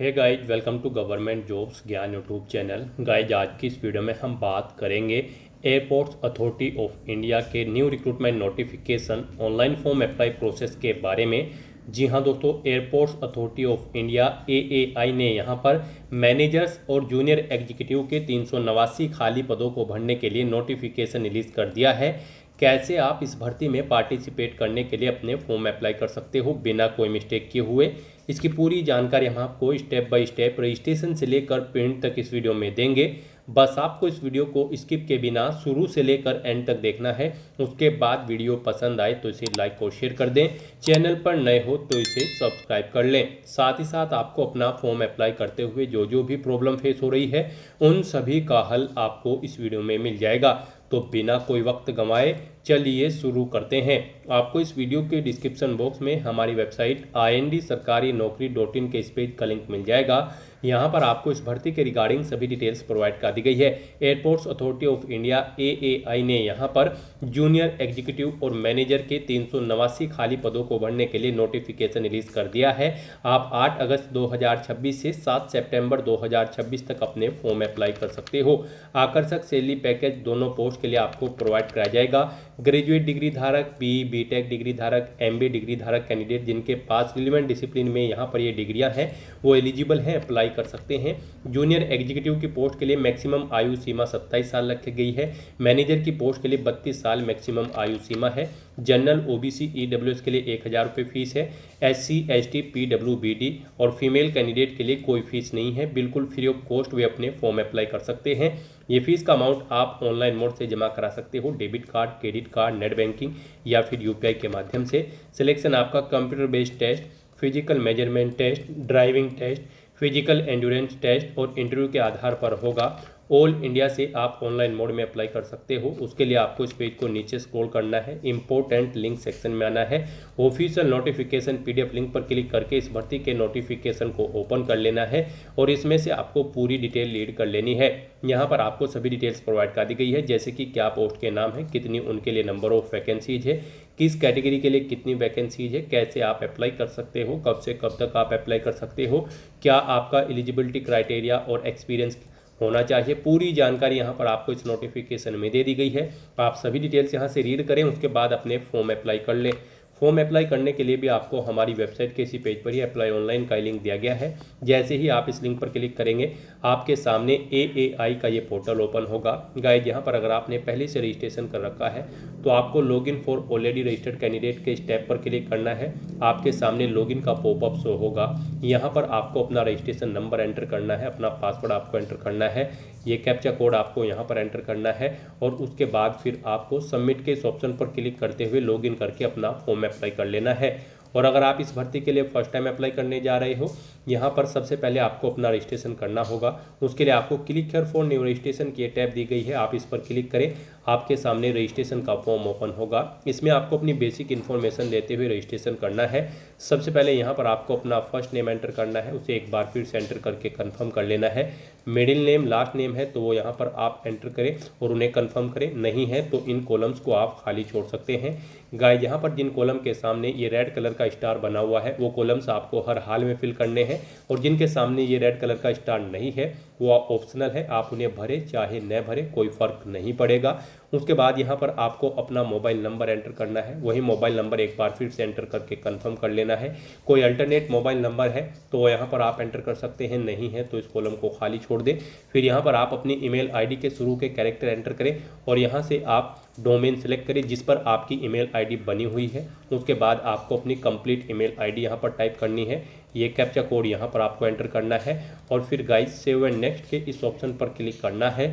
Hey guys, welcome to government jobs Gyan YouTube channel. Guys, आज की इस वीडियो में हम बात करेंगे एयरपोर्ट्स अथॉरिटी ऑफ इंडिया के new recruitment notification online form apply process के बारे में। जी हाँ दोस्तों, airports authority of India AAI ने यहाँ पर मैनेजर्स और जूनियर एग्जीक्यूटिव के 389 खाली पदों को भरने के लिए नोटिफिकेशन रिलीज कर दिया है। कैसे आप इस भर्ती में पार्टिसिपेट करने के लिए अपने फॉर्म अप्लाई कर सकते हो बिना कोई मिस्टेक किए हुए, इसकी पूरी जानकारी हम आपको स्टेप बाय स्टेप रजिस्ट्रेशन से लेकर प्रिंट तक इस वीडियो में देंगे। बस आपको इस वीडियो को स्किप के बिना शुरू से लेकर एंड तक देखना है। उसके बाद वीडियो पसंद आए तो इसे लाइक और शेयर कर दें। चैनल पर नए हो तो इसे सब्सक्राइब कर लें। साथ ही साथ आपको अपना फॉर्म अप्लाई करते हुए जो जो भी प्रॉब्लम फेस हो रही है उन सभी का हल आपको इस वीडियो में मिल जाएगा। तो बिना कोई वक्त गंवाए चलिए शुरू करते हैं। आपको इस वीडियो के डिस्क्रिप्शन बॉक्स में हमारी वेबसाइट IND-sarkari-naukri.in के इस पेज का लिंक मिल जाएगा। यहाँ पर आपको इस भर्ती के रिगार्डिंग सभी डिटेल्स प्रोवाइड कर दी गई है। Airports authority of India AAI ने यहाँ पर जूनियर एग्जीक्यूटिव और मैनेजर के 389 खाली पदों को भरने के लिए नोटिफिकेशन रिलीज कर दिया है। आप 8 अगस्त 2026 से 7 सितंबर 2026 तक अपने फॉर्म अप्लाई कर सकते हो। आकर्षक सैलरी पैकेज दोनों पोस्ट के लिए आपको प्रोवाइड कराया जाएगा। ग्रेजुएट डिग्री धारक, BTech डिग्री धारक, MBA डिग्री धारक कैंडिडेट जिनके पास रिलेवेंट डिसिप्लिन में यहाँ पर ये डिग्रियां हैं वो एलिजिबल हैं, अप्लाई कर सकते हैं। जूनियर एग्जीक्यूटिव की पोस्ट के लिए मैक्सिमम आयु सीमा 27 साल रखी गई है। मैनेजर की पोस्ट के लिए 32 साल मैक्सिमम आयु सीमा है। जनरल OBC EWS के लिए 1000 रुपये फीस है। SC ST PWBD और फीमेल कैंडिडेट के लिए कोई फीस नहीं है, बिल्कुल फ्री ऑफ कॉस्ट वे अपने फॉर्म अप्लाई कर सकते हैं। ये फीस का अमाउंट आप ऑनलाइन मोड से जमा करा सकते हो, debit card, credit card, net banking या फिर UPI के माध्यम से। सिलेक्शन आपका computer based test, physical measurement test, driving test, physical endurance test और इंटरव्यू के आधार पर होगा। ऑल इंडिया से आप ऑनलाइन मोड में अप्लाई कर सकते हो। उसके लिए आपको इस पेज को नीचे स्क्रॉल करना है, इंपॉर्टेंट लिंक सेक्शन में आना है, ऑफिशियल नोटिफिकेशन PDF लिंक पर क्लिक करके इस भर्ती के नोटिफिकेशन को ओपन कर लेना है और इसमें से आपको पूरी डिटेल रीड कर लेनी है। यहाँ पर आपको सभी डिटेल्स प्रोवाइड कर दी गई है, जैसे कि क्या पोस्ट के नाम है, कितनी उनके लिए नंबर ऑफ वैकेंसीज है, किस कैटेगरी के लिए कितनी वैकेंसीज है, कैसे आप अप्लाई कर सकते हो, कब से कब तक आप अप्लाई कर सकते हो, क्या आपका एलिजिबिलिटी क्राइटेरिया और एक्सपीरियंस होना चाहिए। पूरी जानकारी यहाँ पर आपको इस नोटिफिकेशन में दे दी गई है। आप सभी डिटेल्स यहाँ से रीड करें, उसके बाद अपने फॉर्म अप्लाई कर लें। फॉर्म अप्लाई करने के लिए भी आपको हमारी वेबसाइट के इसी पेज पर ही अप्लाई ऑनलाइन का लिंक दिया गया है। जैसे ही आप इस लिंक पर क्लिक करेंगे आपके सामने AAI का ये पोर्टल ओपन होगा। गाइज, यहाँ पर अगर आपने पहले से रजिस्ट्रेशन कर रखा है तो आपको login for already registered candidate के स्टेप पर क्लिक करना है। आपके सामने लॉगिन का पॉपअप शो होगा। यहाँ पर आपको अपना रजिस्ट्रेशन नंबर एंटर करना है, अपना पासवर्ड आपको एंटर करना है, ये कैप्चा कोड आपको यहाँ पर एंटर करना है और उसके बाद फिर आपको सबमिट के इस ऑप्शन पर क्लिक करते हुए लॉगिन करके अपना फॉर्म अप्लाई कर लेना है। और अगर आप इस भर्ती के लिए फर्स्ट टाइम अप्लाई करने जा रहे हो, यहाँ पर सबसे पहले आपको अपना रजिस्ट्रेशन करना होगा। उसके लिए आपको click here for new registration की टैब दी गई है, आप इस पर क्लिक करें। आपके सामने रजिस्ट्रेशन का फॉर्म ओपन होगा। इसमें आपको अपनी बेसिक इन्फॉर्मेशन देते हुए रजिस्ट्रेशन करना है। सबसे पहले यहाँ पर आपको अपना फर्स्ट नेम एंटर करना है, उसे एक बार फिर से एंटर करके कन्फर्म कर लेना है। मिडिल नेम, लास्ट नेम है तो वो यहाँ पर आप एंटर करें और उन्हें कन्फर्म करें, नहीं है तो इन कॉलम्स को आप खाली छोड़ सकते हैं। गाइस, यहाँ पर जिन कॉलम के सामने ये रेड कलर का स्टार बना हुआ है वो कॉलम्स आपको हर हाल में फिल करने हैं और जिनके सामने ये रेड कलर का स्टार नहीं है वो ऑप्शनल है, आप उन्हें भरें चाहे न भरें, कोई फ़र्क नहीं पड़ेगा। उसके बाद यहाँ पर आपको अपना मोबाइल नंबर एंटर करना है, वही मोबाइल नंबर एक बार फिर से एंटर करके कंफर्म कर लेना है। कोई अल्टरनेट मोबाइल नंबर है तो यहाँ पर आप एंटर कर सकते हैं, नहीं है तो इस कॉलम को खाली छोड़ दें। फिर यहाँ पर आप अपनी ईमेल ID के शुरू के कैरेक्टर एंटर करें और यहाँ से आप डोमेन सेलेक्ट करें जिस पर आपकी ईमेल ID बनी हुई है। उसके बाद आपको अपनी कंप्लीट ईमेल ID यहाँ पर टाइप करनी है, ये कैप्चा कोड यहाँ पर आपको एंटर करना है और फिर गाइस सेव एंड नेक्स्ट के इस ऑप्शन पर क्लिक करना है।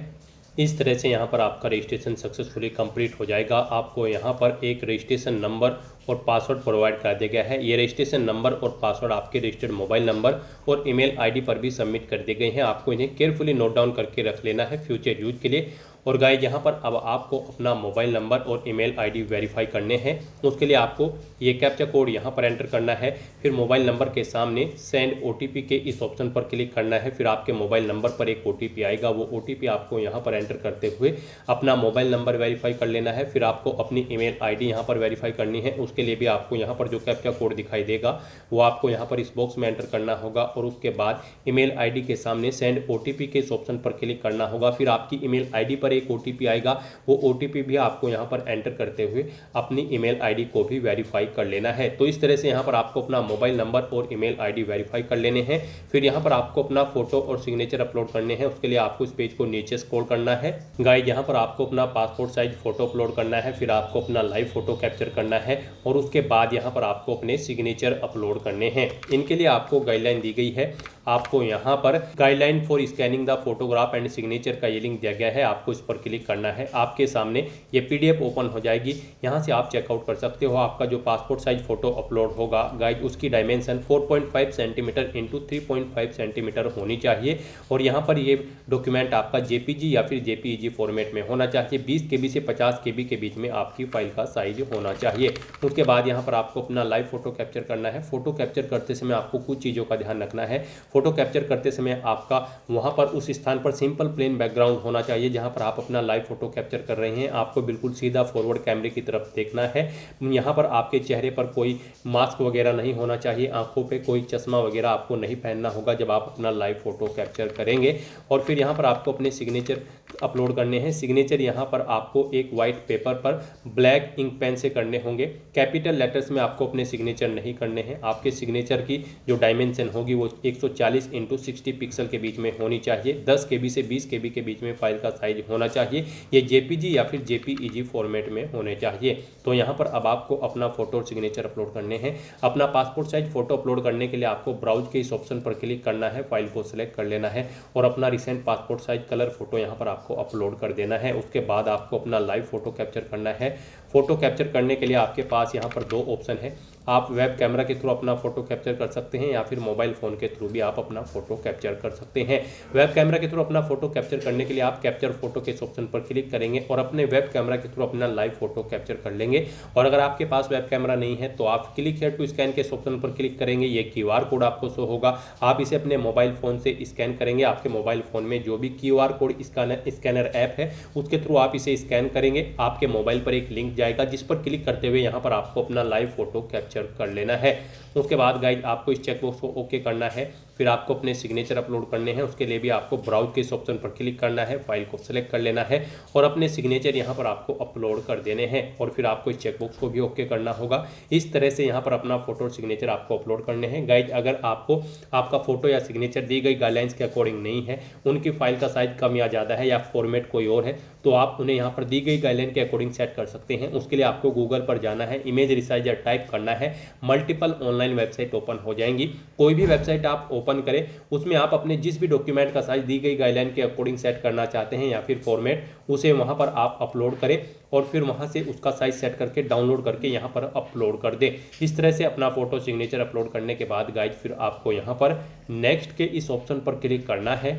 इस तरह से यहाँ पर आपका रजिस्ट्रेशन सक्सेसफुली कंप्लीट हो जाएगा। आपको यहाँ पर एक रजिस्ट्रेशन नंबर और पासवर्ड प्रोवाइड कर दिया गया है। ये रजिस्ट्रेशन नंबर और पासवर्ड आपके रजिस्टर्ड मोबाइल नंबर और ईमेल ID पर भी सबमिट कर दिए गए हैं। आपको इन्हें केयरफुली नोट डाउन करके रख लेना है फ्यूचर यूज के लिए। और गाइस, यहाँ पर अब आपको अपना मोबाइल नंबर और ईमेल ID वेरीफाई करने हैं। उसके लिए आपको ये कैप्चा कोड यहाँ पर एंटर करना है, फिर मोबाइल नंबर के सामने सेंड OTP के इस ऑप्शन पर क्लिक करना है। फिर आपके मोबाइल नंबर पर एक OTP आएगा, वो OTP आपको यहाँ पर एंटर करते हुए अपना मोबाइल नंबर वेरीफाई कर लेना है। फिर आपको अपनी ईमेल ID यहाँ पर वेरीफाई करनी है। उसके उसके लिए भी आपको यहाँ पर जो कैप्चा कोड दिखाई देगा वो आपको यहाँ पर इस बॉक्स में एंटर करना होगा और उसके बाद ईमेल आईडी के सामने सेंड ओटीपी के इस ऑप्शन पर क्लिक करना होगा। फिर आपकी ईमेल आईडी पर एक ओटीपी आएगा, वो ओटीपी भी आपको यहाँ पर एंटर करते हुए अपनी ईमेल आईडी को भी वेरीफाई कर लेना है। तो इस तरह से यहाँ पर आपको अपना मोबाइल नंबर और ईमेल आईडी वेरीफाई कर लेने हैं। फिर यहाँ पर आपको अपना फोटो और सिग्नेचर अपलोड करने हैं। उसके लिए आपको इस पेज को नीचे स्क्रॉल करना है। गाइस यहाँ पर आपको अपना पासपोर्ट साइज फोटो अपलोड करना है, फिर आपको अपना लाइव फोटो कैप्चर करना है और उसके बाद यहाँ पर आपको अपने सिग्नेचर अपलोड करने हैं। इनके लिए आपको गाइडलाइन दी गई है। आपको यहाँ पर guideline for scanning the photograph and signature का ये लिंक दिया गया है, आपको इस पर क्लिक करना है। आपके सामने ये पीडीएफ ओपन हो जाएगी, यहाँ से आप चेकआउट कर सकते हो। आपका जो पासपोर्ट साइज फोटो अपलोड होगा गाइस, उसकी डायमेंशन 4.5 सेंटीमीटर इंटू 3.5 सेंटीमीटर होनी चाहिए और यहाँ पर ये डॉक्यूमेंट आपका जेपीजी या फिर जेपीईजी फॉर्मेट में होना चाहिए। 20 केबी से 50 केबी के बीच में आपकी फाइल का साइज होना चाहिए। उसके बाद यहाँ पर आपको अपना लाइव फोटो कैप्चर करना है। फोटो कैप्चर करते समय आपको कुछ चीज़ों का ध्यान रखना है। फोटो कैप्चर करते समय आपका वहां पर उस स्थान पर सिंपल प्लेन बैकग्राउंड होना चाहिए जहां पर आप अपना लाइव फोटो कैप्चर कर रहे हैं। आपको बिल्कुल सीधा फॉरवर्ड कैमरे की तरफ देखना है। यहां पर आपके चेहरे पर कोई मास्क वगैरह नहीं होना चाहिए, आंखों पे कोई चश्मा वगैरह आपको नहीं पहनना होगा जब आप अपना लाइव फोटो कैप्चर करेंगे। और फिर यहां पर आपको अपने सिग्नेचर अपलोड करने हैं। सिग्नेचर यहाँ पर आपको एक वाइट पेपर पर ब्लैक इंक पेन से करने होंगे। कैपिटल लेटर्स में आपको अपने सिग्नेचर नहीं करने हैं। आपके सिग्नेचर की जो डायमेंशन होगी वो 140 इंटू 60 पिक्सल के बीच में होनी चाहिए। 10 केबी से 20 केबी के बीच में फाइल का साइज होना चाहिए। ये जेपीजी या फिर जेपीईजी फॉर्मेट में होने चाहिए। तो यहाँ पर अब आपको अपना फोटो और सिग्नेचर अपलोड करने हैं। अपना पासपोर्ट साइज फोटो अपलोड करने के लिए आपको ब्राउज के इस ऑप्शन पर क्लिक करना है, फाइल को सिलेक्ट कर लेना है और अपना recent passport size colour photo यहाँ पर आपको अपलोड कर देना है। उसके बाद आपको अपना लाइव फोटो कैप्चर करना है। फोटो कैप्चर करने के लिए आपके पास यहाँ पर दो ऑप्शन है। आप वेब कैमरा के थ्रू अपना फोटो कैप्चर कर सकते हैं या फिर मोबाइल फ़ोन के थ्रू भी आप अपना फोटो कैप्चर कर सकते हैं। वेब कैमरा के थ्रू अपना फोटो कैप्चर करने के लिए आप कैप्चर फोटो के इस ऑप्शन पर क्लिक करेंगे और अपने वेब कैमरा के थ्रू अपना लाइव फोटो कैप्चर कर लेंगे। और अगर आपके पास वेब कैमरा नहीं है तो आप क्लिक हियर टू स्कैन के इस ऑप्शन पर क्लिक करेंगे। ये QR कोड आपको शो होगा, आप इसे अपने मोबाइल फ़ोन से स्कैन करेंगे। आपके मोबाइल फ़ोन में जो भी QR कोड स्कैनर ऐप है उसके थ्रू आप इसे स्कैन करेंगे। आपके मोबाइल पर एक लिंक जाएगा जिस पर क्लिक करते हुए यहाँ पर आपको अपना लाइव फोटो कैप्चर कर लेना है। उसके बाद गाइस आपको इस चेकबॉक्स को ओके करना है। फिर आपको अपने सिग्नेचर अपलोड करने हैं। उसके लिए भी आपको ब्राउज के इस ऑप्शन पर क्लिक करना है, फाइल को सिलेक्ट कर लेना है और अपने सिग्नेचर यहाँ पर आपको अपलोड कर देने हैं और फिर आपको इस चेकबॉक्स को भी ओके करना होगा। इस तरह से यहाँ पर अपना फोटो और सिग्नेचर आपको अपलोड करने हैं। गाइज अगर आपको आपका फोटो या सिग्नेचर दी गई गाइडलाइंस के अकॉर्डिंग नहीं है, उनकी फाइल का साइज कम या ज़्यादा है या फॉर्मेट कोई और है, तो आप उन्हें यहाँ पर दी गई गाइडलाइन के अकॉर्डिंग सेट कर सकते हैं। उसके लिए आपको गूगल पर जाना है, इमेज रिसाइजर टाइप करना है, मल्टीपल ऑनलाइन वेबसाइट ओपन हो जाएंगी। कोई भी वेबसाइट आप ओपन करें उसमें आप अपने जिस भी डॉक्यूमेंट का साइज दी गई गाइडलाइन के अकॉर्डिंग सेट करना चाहते हैं या फिर फॉर्मेट, उसे वहां पर आप अपलोड करें और फिर वहां से उसका साइज सेट करके डाउनलोड करके यहां पर अपलोड कर दें। इस तरह से अपना फोटो सिग्नेचर अपलोड करने के बाद गाइज फिर आपको यहां पर नेक्स्ट के इस ऑप्शन पर क्लिक करना है।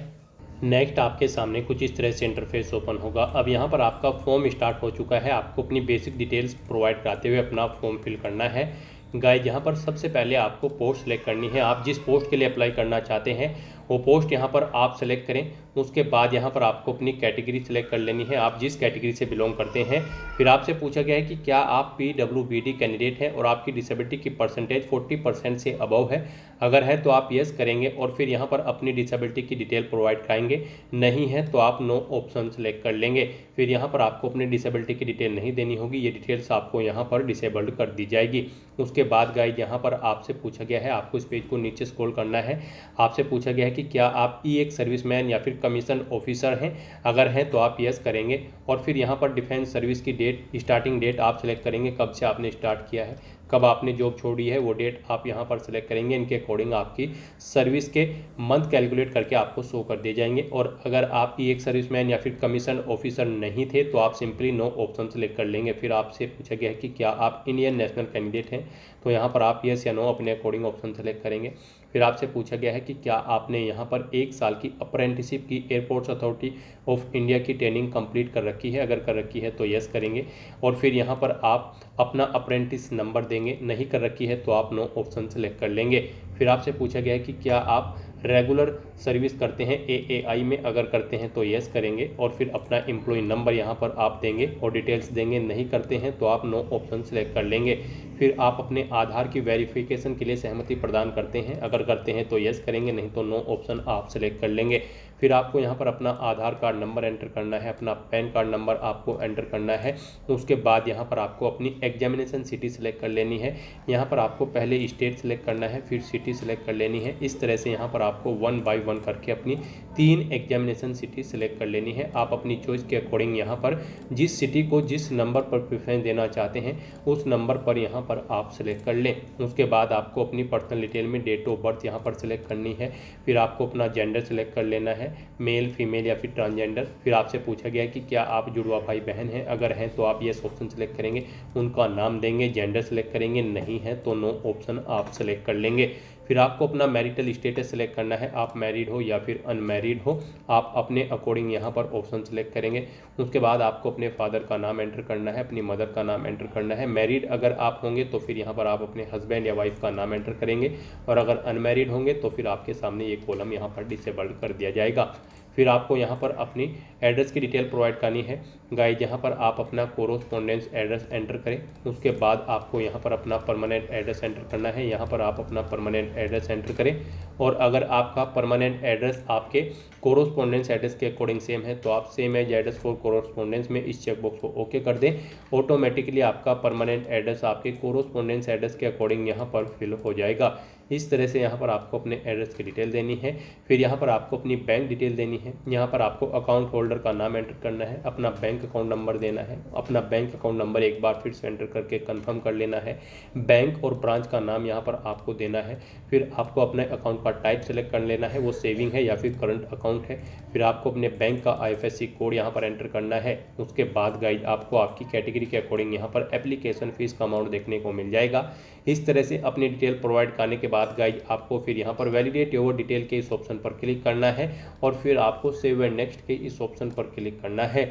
नेक्स्ट आपके सामने कुछ इस तरह से इंटरफेस ओपन होगा। अब यहाँ पर आपका फॉर्म स्टार्ट हो चुका है। आपको अपनी बेसिक डिटेल्स प्रोवाइड कराते हुए अपना फॉर्म फिल करना है। गाइस यहाँ पर सबसे पहले आपको पोस्ट सेलेक्ट करनी है। आप जिस पोस्ट के लिए अप्लाई करना चाहते हैं वो पोस्ट यहाँ पर आप सेलेक्ट करें। उसके बाद यहाँ पर आपको अपनी कैटेगरी सेलेक्ट कर लेनी है, आप जिस कैटेगरी से बिलोंग करते हैं। फिर आपसे पूछा गया है कि क्या आप PWBD कैंडिडेट हैं और आपकी डिसेबिलिटी की परसेंटेज 40% से अबव है। अगर है तो आप यस करेंगे और फिर यहाँ पर अपनी डिसेबिलिटी की डिटेल प्रोवाइड कराएंगे। नहीं है तो आप नो ऑप्शन सेलेक्ट कर लेंगे। फिर यहाँ पर आपको अपनी डिसेबिलिटी की डिटेल नहीं देनी होगी, ये डिटेल्स आपको यहाँ पर डिसेबल्ड कर दी जाएगी। उसके बाद गाइस यहाँ पर आपसे पूछा गया है, आपको इस पेज को नीचे स्क्रॉल करना है। आपसे पूछा गया है कि क्या आप एक सर्विसमैन या फिर कमीशन ऑफिसर हैं। अगर हैं तो आप यस करेंगे और फिर यहाँ पर डिफेंस सर्विस की डेट, स्टार्टिंग डेट आप सेलेक्ट करेंगे, कब से आपने स्टार्ट किया है, कब आपने जॉब छोड़ी है वो डेट आप यहाँ पर सेलेक्ट करेंगे। इनके अकॉर्डिंग आपकी सर्विस के मंथ कैलकुलेट करके आपको शो कर दिए जाएंगे। और अगर आप एक सर्विसमैन या फिर कमीशन ऑफिसर नहीं थे तो आप सिंपली नो ऑप्शन सेलेक्ट कर लेंगे। फिर आपसे पूछा गया है कि क्या आप इंडियन नेशनल कैंडिडेट हैं, तो यहाँ पर आप यस या नो अपने अकॉर्डिंग ऑप्शन सेलेक्ट करेंगे। फिर आपसे पूछा गया है कि क्या आपने यहाँ पर 1 साल की अप्रेंटिसशिप की एयरपोर्ट्स अथॉरिटी ऑफ इंडिया की ट्रेनिंग कंप्लीट कर रखी है। अगर कर रखी है तो यस करेंगे और फिर यहाँ पर आप अपना अप्रेंटिस नंबर देंगे। नहीं कर रखी है तो आप नो ऑप्शन सेलेक्ट कर लेंगे। फिर आपसे पूछा गया है कि क्या आप रेगुलर सर्विस करते हैं एएआई में, अगर करते हैं तो यस करेंगे और फिर अपना एम्प्लॉय नंबर यहाँ पर आप देंगे और डिटेल्स देंगे। नहीं करते हैं तो आप नो ऑप्शन सेलेक्ट कर लेंगे। फिर आप अपने आधार की वेरिफिकेशन के लिए सहमति प्रदान करते हैं, अगर करते हैं तो यस करेंगे, नहीं तो नो ऑप्शन आप सेलेक्ट कर लेंगे। फिर आपको यहाँ पर अपना आधार कार्ड नंबर एंटर करना है, अपना पैन कार्ड नंबर आपको एंटर करना है। उसके बाद यहाँ पर आपको अपनी एग्जामिनेशन सिटी सेलेक्ट कर लेनी है। यहाँ पर आपको पहले स्टेट सेलेक्ट करना है, फिर सिटी सेलेक्ट कर लेनी है। इस तरह से यहाँ पर आपको 1 बाय 1 करके अपनी 3 एग्जामिनेशन सिटी सेलेक्ट कर लेनी है। आप अपनी चॉइस के अकॉर्डिंग यहाँ पर जिस सिटी को जिस नंबर पर प्रेफरेंस देना चाहते हैं उस नंबर पर यहाँ पर आप सेलेक्ट कर लें। उसके बाद आपको अपनी पर्सनल डिटेल में डेट ऑफ बर्थ यहाँ पर सेलेक्ट करनी है। फिर आपको अपना जेंडर सेलेक्ट कर लेना है, मेल, फीमेल या फिर ट्रांसजेंडर। फिर आपसे पूछा गया है कि क्या आप जुड़वा भाई बहन हैं, अगर हैं तो आप येस ऑप्शन सेलेक्ट करेंगे, उनका नाम देंगे, जेंडर सेलेक्ट करेंगे, नहीं है तो नो ऑप्शन आप सेलेक्ट कर लेंगे। फिर आपको अपना मैरिटल स्टेटस सेलेक्ट करना है, आप मैरिड हो या फिर अनमैरिड हो, आप अपने अकॉर्डिंग यहाँ पर ऑप्शन सेलेक्ट करेंगे। उसके बाद आपको अपने फादर का नाम एंटर करना है, अपनी मदर का नाम एंटर करना है। मैरिड अगर आप होंगे तो फिर यहाँ पर आप अपने हस्बैंड या वाइफ का नाम एंटर करेंगे, और अगर अनमैरिड होंगे तो फिर आपके सामने ये कॉलम यहाँ पर डिसेबल्ड कर दिया जाएगा। फिर आपको यहाँ पर अपनी एड्रेस की डिटेल प्रोवाइड करनी है। गाइस यहाँ पर आप अपना कोरोस्पोंडेंस एड्रेस एंटर करें। उसके बाद आपको यहाँ पर अपना परमानेंट एड्रेस एंटर करना है। यहाँ पर आप अपना परमानेंट एड्रेस एंटर करें, और अगर आपका परमानेंट एड्रेस आपके कोरोस्पोंडेंस एड्रेस के अकॉर्डिंग सेम है तो आप same as address for correspondence में इस चेकबॉक्स को ओके कर दें। ऑटोमेटिकली आपका परमानेंट एड्रेस आपके कोरोस्पोंडेंस एड्रेस के अकॉर्डिंग यहाँ पर फिल हो जाएगा। इस तरह से यहाँ पर आपको अपने एड्रेस की डिटेल देनी है। फिर यहाँ पर आपको अपनी बैंक डिटेल देनी है। यहाँ पर आपको अकाउंट होल्डर का नाम एंटर करना है, अपना बैंक अकाउंट नंबर देना है। अपना बैंक अकाउंट नंबर एक बार फिर से एंटर करके कंफर्म कर लेना है। बैंक और ब्रांच का नाम यहाँ पर आपको देना है। फिर आपको अपने अकाउंट का टाइप सेलेक्ट कर लेना है, वो सेविंग है या फिर करंट अकाउंट है। फिर आपको अपने बैंक का IFSC कोड यहाँ पर एंटर करना है। उसके बाद गाइड आपको आपकी कैटेगरी के अकॉर्डिंग यहाँ पर एप्लीकेशन फीस का अमाउंट देखने को मिल जाएगा। इस तरह से अपनी डिटेल प्रोवाइड करने के बाद गाइड आपको फिर यहाँ पर वैलिडेट योर डिटेल के इस ऑप्शन पर क्लिक करना है, और फिर आपको सेव एंड नेक्स्ट के इस ऑप्शन पर क्लिक करना है।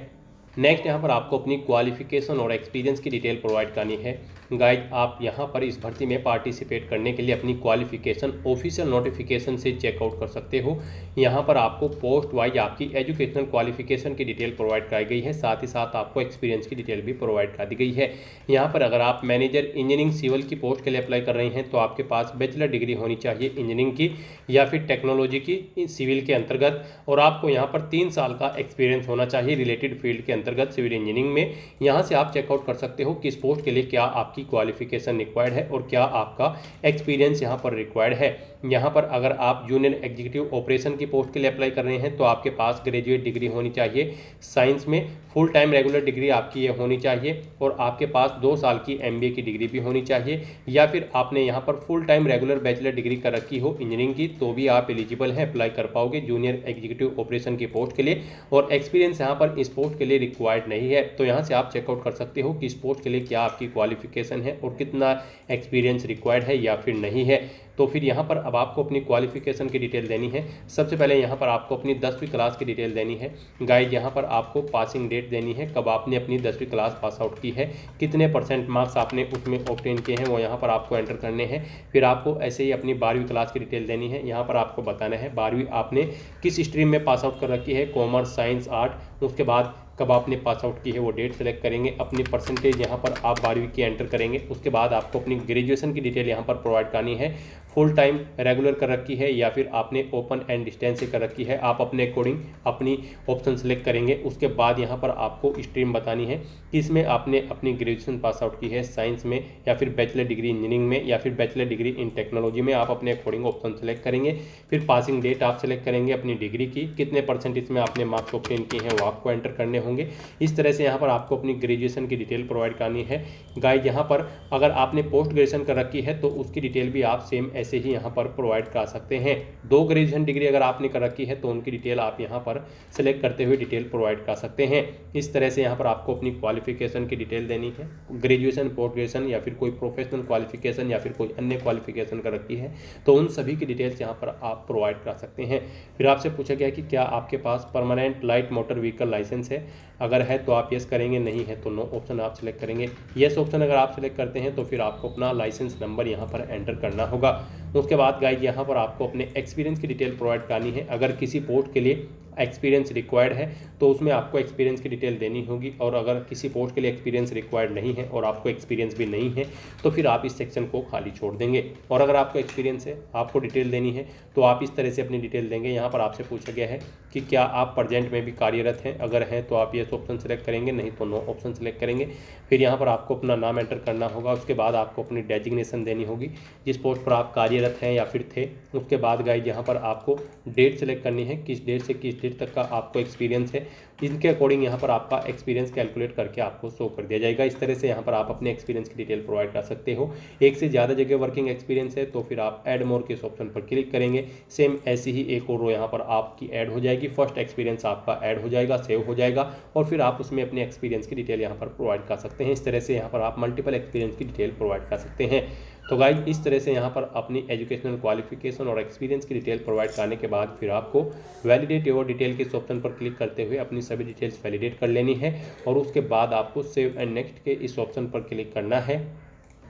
नेक्स्ट यहाँ पर आपको अपनी क्वालिफिकेशन और एक्सपीरियंस की डिटेल प्रोवाइड करनी है। गाइज आप यहाँ पर इस भर्ती में पार्टिसिपेट करने के लिए अपनी क्वालिफिकेशन ऑफिशियल नोटिफिकेशन से चेकआउट कर सकते हो। यहाँ पर आपको पोस्ट वाइज आपकी एजुकेशनल क्वालिफिकेशन की डिटेल प्रोवाइड कराई गई है, साथ ही साथ आपको एक्सपीरियंस की डिटेल भी प्रोवाइड कर दी गई है। यहाँ पर अगर आप मैनेजर इंजीनियरिंग सिविल की पोस्ट के लिए अप्लाई कर रहे हैं तो आपके पास बैचलर डिग्री होनी चाहिए इंजीनियरिंग की या फिर टेक्नोलॉजी की सिविल के अंतर्गत, और आपको यहाँ पर 3 साल का एक्सपीरियंस होना चाहिए रिलेटेड फील्ड के अंतर्गत सिविल इंजीनियरिंग में। यहाँ से आप चेकआउट कर सकते हो किस पोस्ट के लिए क्या आपकी क्वालिफिकेशन रिक्वायर्ड है और क्या आपका एक्सपीरियंस यहाँ पर रिक्वायर्ड है। यहाँ पर अगर आप जूनियर एग्जीक्यूटिव ऑपरेशन की पोस्ट के लिए अप्लाई कर रहे हैं तो आपके पास ग्रेजुएट डिग्री होनी चाहिए साइंस में, फुल टाइम रेगुलर डिग्री आपकी ये होनी चाहिए, और आपके पास 2 साल की MBA की डिग्री भी होनी चाहिए, या फिर आपने यहाँ पर full time regular bachelor degree कर रखी हो इंजीनियरिंग की तो भी आप एलिजिबल हैं, अप्लाई कर पाओगे जूनियर एग्जीक्यूटिव ऑपरेशन की पोस्ट के लिए। और एक्सपीरियंस यहाँ पर इस पोस्ट के लिए रिक्वायर्ड नहीं है, तो यहाँ से आप चेकआउट कर सकते हो कि इस पोस्ट के लिए क्या आपकी क्वालिफिकेशन है और कितना एक्सपीरियंस रिक्वायर्ड है या फिर नहीं है। तो फिर यहाँ पर अब आपको अपनी क्वालिफिकेशन की डिटेल देनी है। सबसे पहले यहाँ पर आपको अपनी 10वीं क्लास की डिटेल देनी है। गाइड यहाँ पर आपको पासिंग डेट देनी है, कब आपने अपनी 10वीं क्लास पास आउट की है, कितने % मार्क्स आपने उसमें ऑब्टेन किए हैं वो यहाँ पर आपको एंटर करने हैं। फिर आपको ऐसे ही अपनी 12वीं क्लास की डिटेल देनी है। यहाँ पर आपको बताना है 12वीं आपने किस स्ट्रीम में पास आउट कर रखी है, कॉमर्स, साइंस, आर्ट। उसके बाद कब आपने पास आउट की है वो डेट सेलेक्ट करेंगे, अपनी परसेंटेज यहाँ पर आप 12वीं की एंटर करेंगे। उसके बाद आपको अपनी ग्रेजुएशन की डिटेल यहाँ पर प्रोवाइड करनी है, फुल टाइम रेगुलर कर रखी है या फिर आपने ओपन एंड डिस्टेंस से कर रखी है, आप अपने अकॉर्डिंग अपनी ऑप्शन सेलेक्ट करेंगे। उसके बाद यहाँ पर आपको स्ट्रीम बतानी है कि इसमें आपने अपनी ग्रेजुएशन पास आउट की है साइंस में या फिर बैचलर डिग्री इंजीनियरिंग में या फिर बैचलर डिग्री इन टेक्नोलॉजी में, आप अपने अकॉर्डिंग ऑप्शन सेलेक्ट करेंगे। फिर पासिंग डेट आप सेलेक्ट करेंगे अपनी डिग्री की, कितने % इसमें आपने मार्क्स ऑब्टेन किए हैं वो आपको एंटर करने होंगे। इस तरह से यहाँ पर आपको अपनी ग्रेजुएशन की डिटेल प्रोवाइड करनी है। गाइड यहाँ पर अगर आपने पोस्ट ग्रेजुएशन कर रखी है तो उसकी डिटेल भी आप सेम ऐसे ही यहाँ पर प्रोवाइड कर सकते हैं। 2 ग्रेजुएशन डिग्री अगर आपने कर रखी है तो उनकी डिटेल आप यहाँ पर सेलेक्ट करते हुए डिटेल प्रोवाइड कर सकते हैं। इस तरह से यहाँ पर आपको अपनी क्वालिफिकेशन की डिटेल देनी है, ग्रेजुएशन, पोस्ट ग्रेजुएशन या फिर कोई प्रोफेशनल क्वालिफिकेशन या फिर कोई अन्य क्वालिफिकेशन कर रखी है तो उन सभी की डिटेल्स यहाँ पर आप प्रोवाइड कर सकते हैं। फिर आपसे पूछा गया कि क्या आपके पास permanent light motor vehicle licence है, अगर है तो आप यस करेंगे, नहीं है तो नो ऑप्शन आप सिलेक्ट करेंगे। यस ऑप्शन अगर आप सिलेक्ट करते हैं तो फिर आपको अपना लाइसेंस नंबर यहाँ पर एंटर करना होगा। उसके बाद गाइज यहाँ पर आपको अपने एक्सपीरियंस की डिटेल प्रोवाइड करनी है। अगर किसी पोस्ट के लिए एक्सपीरियंस रिक्वायर्ड है तो उसमें आपको एक्सपीरियंस की डिटेल देनी होगी, और अगर किसी पोस्ट के लिए एक्सपीरियंस रिक्वायर्ड नहीं है और आपको एक्सपीरियंस भी नहीं है तो फिर आप इस सेक्शन को खाली छोड़ देंगे। और अगर आपको एक्सपीरियंस है, आपको डिटेल देनी है, तो आप इस तरह से अपनी डिटेल देंगे। यहाँ पर आपसे पूछा गया है कि क्या आप प्रेजेंट में भी कार्यरत हैं, अगर हैं तो आप येस ऑप्शन सेलेक्ट करेंगे, नहीं तो नो ऑप्शन सेलेक्ट करेंगे। फिर यहाँ पर आपको अपना नाम एंटर करना होगा, उसके बाद आपको अपनी डेजिग्नेशन देनी होगी जिस पोस्ट पर आप कार्यरत हैं या फिर थे। उसके बाद गाइज यहाँ पर आपको डेट सेलेक्ट करनी है, किस डेट से किस डेट तक का आपको एक्सपीरियंस है। इनके अकॉर्डिंग यहाँ पर आपका एक्सपीरियंस कैलकुलेट करके आपको शो कर दिया जाएगा। इस तरह से यहाँ पर आप अपने एक्सपीरियंस की डिटेल प्रोवाइड कर सकते हो। एक से ज़्यादा जगह वर्किंग एक्सपीरियंस है तो फिर आप ऐड मोर के इस ऑप्शन पर क्लिक करेंगे। सेम ऐसी ही एक और रो यहाँ पर आपकी ऐड हो जाएगी। फर्स्ट एक्सपीरियंस आपका ऐड हो जाएगा, सेव हो जाएगा, और फिर आप उसमें अपने एक्सपीरियंस की डिटेल यहाँ पर प्रोवाइड कर सकते हैं। इस तरह से यहाँ पर आप मल्टीपल एक्सपीरियंस की डिटेल प्रोवाइड कर सकते हैं। तो गाइज इस तरह से यहाँ पर अपनी एजुकेशनल क्वालिफिकेशन और एक्सपीरियंस की डिटेल प्रोवाइड करने के बाद फिर आपको वैलिडेट योर डिटेल के इस ऑप्शन पर क्लिक करते हुए अपनी सभी डिटेल्स वैलिडेट कर लेनी है, और उसके बाद आपको सेव एंड नेक्स्ट के इस ऑप्शन पर क्लिक करना है।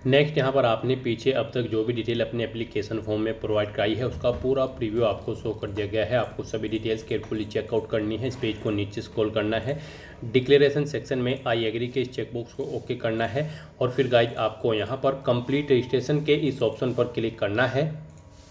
नेक्स्ट यहाँ पर आपने पीछे अब तक जो भी डिटेल अपने एप्लीकेशन फॉर्म में प्रोवाइड कराई है उसका पूरा प्रीव्यू आपको शो कर दिया गया है। आपको सभी डिटेल्स केयरफुली चेकआउट करनी है। इस पेज को नीचे स्क्रॉल करना है, डिक्लेरेशन सेक्शन में आई एग्री के इस चेकबॉक्स को ओके करना है, और फिर गाइज आपको यहाँ पर कंप्लीट रजिस्ट्रेशन के इस ऑप्शन पर क्लिक करना है।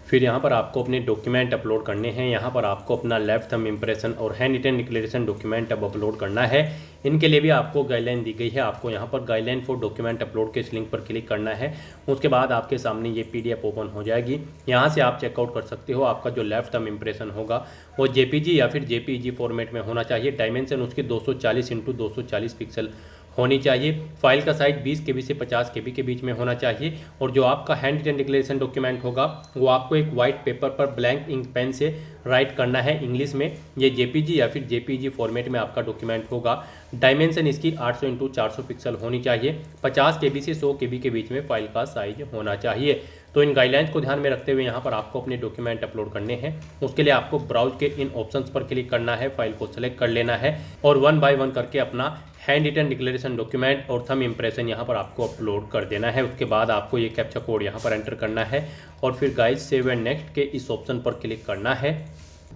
फिर यहाँ पर आपको अपने डॉक्यूमेंट अपलोड करने हैं। यहाँ पर आपको अपना लेफ्ट थंब इम्प्रेशन और हैंड रिटन डिक्लेरेशन डॉक्यूमेंट अब अपलोड करना है। इनके लिए भी आपको गाइडलाइन दी गई है। आपको यहाँ पर गाइडलाइन फॉर डॉक्यूमेंट अपलोड के इस लिंक पर क्लिक करना है। उसके बाद आपके सामने ये PDF ओपन हो जाएगी। यहाँ से आप चेकआउट कर सकते हो। आपका जो लेफ्ट थंब इम्प्रेशन होगा वो JPG या फिर JPEG फॉर्मेट में होना चाहिए। डायमेंशन उसकी 240x240 पिक्सल होनी चाहिए। फाइल का साइज 20 KB से 50 KB के बीच में होना चाहिए। और जो आपका हैंड रिटन डिक्लेरेशन डॉक्यूमेंट होगा वो आपको एक वाइट पेपर पर ब्लैंक इंक पेन से राइट करना है इंग्लिश में। ये JPG या फिर JPEG फॉर्मेट में आपका डॉक्यूमेंट होगा। डायमेंशन इसकी 800x400 पिक्सल होनी चाहिए। 50 KB से 100 KB के बीच में फाइल का साइज होना चाहिए। तो इन गाइडलाइंस को ध्यान में रखते हुए यहाँ पर आपको अपने डॉक्यूमेंट अपलोड करने हैं। उसके लिए आपको ब्राउज के इन ऑप्शंस पर क्लिक करना है, फाइल को सेलेक्ट कर लेना है, और 1 बाय 1 करके अपना हैंड रिटन डिक्लेरेशन डॉक्यूमेंट और थंब इम्प्रेशन यहाँ पर आपको अपलोड कर देना है। उसके बाद आपको ये कैप्चा कोड यहाँ पर एंटर करना है, और फिर गाइज सेव एंड नेक्स्ट के इस ऑप्शन पर क्लिक करना है।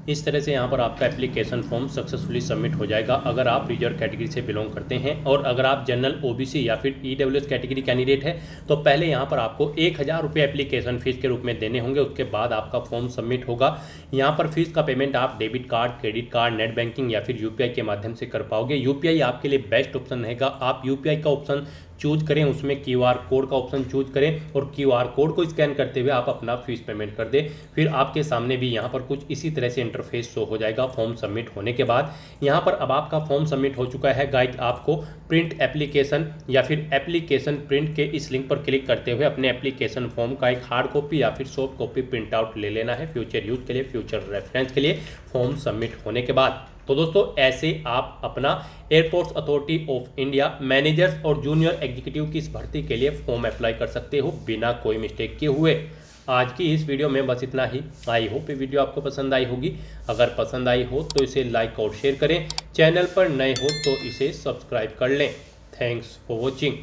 इस तरह से यहाँ पर आपका एप्लीकेशन फॉर्म सक्सेसफुली सबमिट हो जाएगा। अगर आप रिजर्व कैटेगरी से बिलोंग करते हैं और अगर आप जनरल OBC या फिर EWS कैटेगरी कैंडिडेट है तो पहले यहाँ पर आपको 1000 रुपये एप्लीकेशन फीस के रूप में देने होंगे। उसके बाद आपका फॉर्म सबमिट होगा। यहाँ पर फीस का पेमेंट आप debit card, credit card, net banking या फिर UPI के माध्यम से कर पाओगे। UPI आपके लिए बेस्ट ऑप्शन रहेगा। आप UPI का ऑप्शन चूज करें, उसमें QR कोड का ऑप्शन चूज करें और QR कोड को स्कैन करते हुए आप अपना फीस पेमेंट कर दें। फिर आपके सामने भी यहाँ पर कुछ इसी तरह से इंटरफेस शो हो जाएगा फॉर्म सबमिट होने के बाद। यहाँ पर अब आपका फॉर्म सबमिट हो चुका है। गाइज आपको प्रिंट एप्लीकेशन या फिर एप्लीकेशन प्रिंट के इस लिंक पर क्लिक करते हुए अपने एप्लीकेशन फॉर्म का एक हार्ड कॉपी या फिर सॉफ्ट कॉपी प्रिंट आउट ले लेना है फ्यूचर यूज के लिए, फ्यूचर रेफरेंस के लिए फॉर्म सबमिट होने के बाद। तो दोस्तों ऐसे आप अपना airports authority of India managers और जूनियर एग्जीक्यूटिव की इस भर्ती के लिए फॉर्म अप्लाई कर सकते हो बिना कोई मिस्टेक किए हुए। आज की इस वीडियो में बस इतना ही। आई होप ये वीडियो आपको पसंद आई होगी। अगर पसंद आई हो तो इसे लाइक और शेयर करें। चैनल पर नए हो तो इसे सब्सक्राइब कर लें। Thanks for watching.